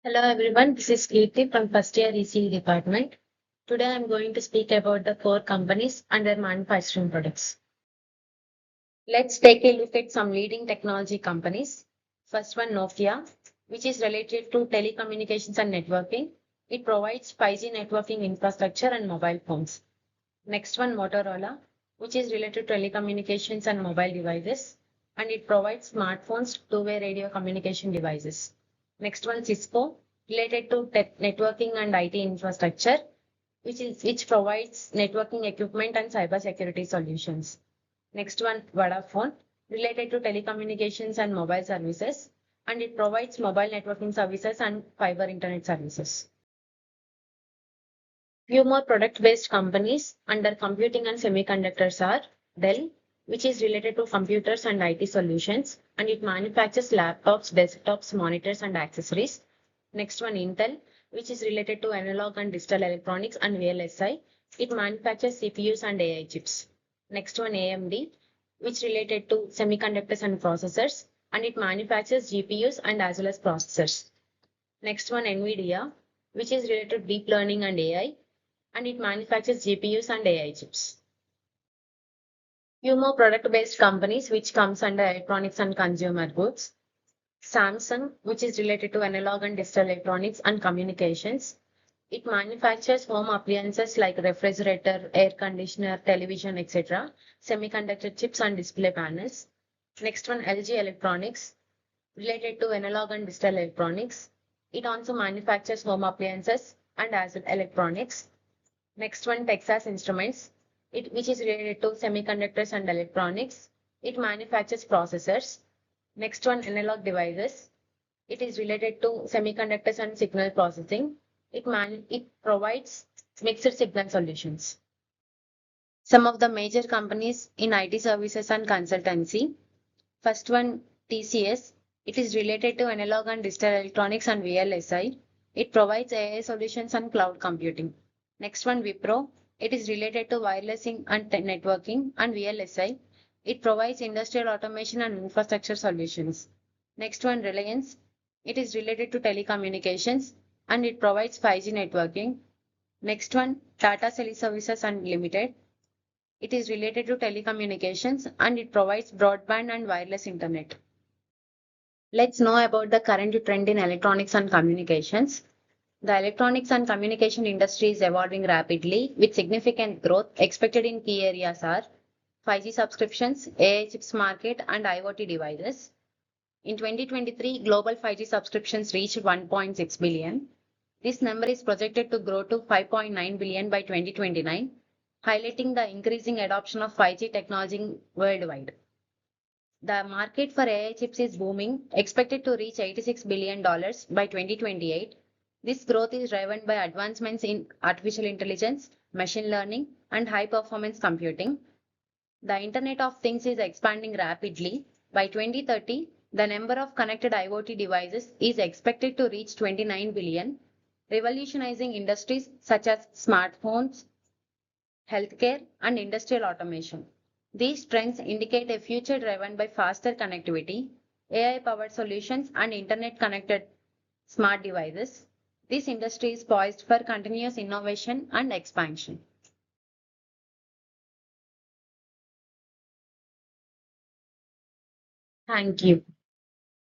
Hello everyone, this is Kirti from first year ECE department. Today I am going to speak about the core companies and their manufacturing products. Let's take a look at some leading technology companies. First one, Nokia, which is related to telecommunications and networking. It provides 5G networking infrastructure and mobile phones. Next one, Motorola, which is related to telecommunications and mobile devices, and it provides smartphones, two-way radio communication devices. Next one, Cisco, related to networking and IT infrastructure, which provides networking equipment and cybersecurity solutions. Next one, Vodafone, related to telecommunications and mobile services, and it provides mobile networking services and fiber internet services. Few more product-based companies under computing and semiconductors are Dell, which is related to computers and IT solutions, and it manufactures laptops, desktops, monitors, and accessories. Next one, Intel, which is related to analog and digital electronics and VLSI. It manufactures CPUs and AI chips. Next one, AMD, which related to semiconductors and processors, and it manufactures GPUs and as well as processors. Next one, NVIDIA, which is related to deep learning and AI, and it manufactures GPUs and AI chips. Few more product-based companies which comes under electronics and consumer goods. Samsung, which is related to analog and digital electronics and communications. It manufactures home appliances like refrigerator, air conditioner, television, etc., semiconductor chips and display panels. Next one, LG Electronics, related to analog and digital electronics. It also manufactures home appliances and as well electronics. Next one, Texas Instruments, which is related to semiconductors and electronics. It manufactures processors. Next one, Analog Devices. It is related to semiconductors and signal processing. It provides mixed signal solutions. Some of the major companies in IT services and consultancy. First one, TCS. It is related to analog and digital electronics and VLSI. It provides AI solutions and cloud computing. Next one, Wipro. It is related to wireless and networking and VLSI. It provides industrial automation and infrastructure solutions. Next one, Reliance. It is related to telecommunications and it provides 5G networking. Next one, Tata Teleservices Unlimited. It is related to telecommunications and it provides broadband and wireless internet. Let's know about the current trend in electronics and communications. The electronics and communication industry is evolving rapidly with significant growth expected in key areas are 5G subscriptions, AI chips market, and IoT devices. In 2023, global 5G subscriptions reached 1.6 billion. This number is projected to grow to 5.9 billion by 2029, highlighting the increasing adoption of 5G technology worldwide. The market for AI chips is booming, expected to reach $86 billion by 2028. This growth is driven by advancements in artificial intelligence, machine learning, and high-performance computing. The Internet of Things is expanding rapidly. By 2030, the number of connected IoT devices is expected to reach 29 billion, revolutionizing industries such as smartphones, healthcare, and industrial automation. These trends indicate a future driven by faster connectivity, AI-powered solutions, and Internet-connected smart devices. This industry is poised for continuous innovation and expansion. Thank you.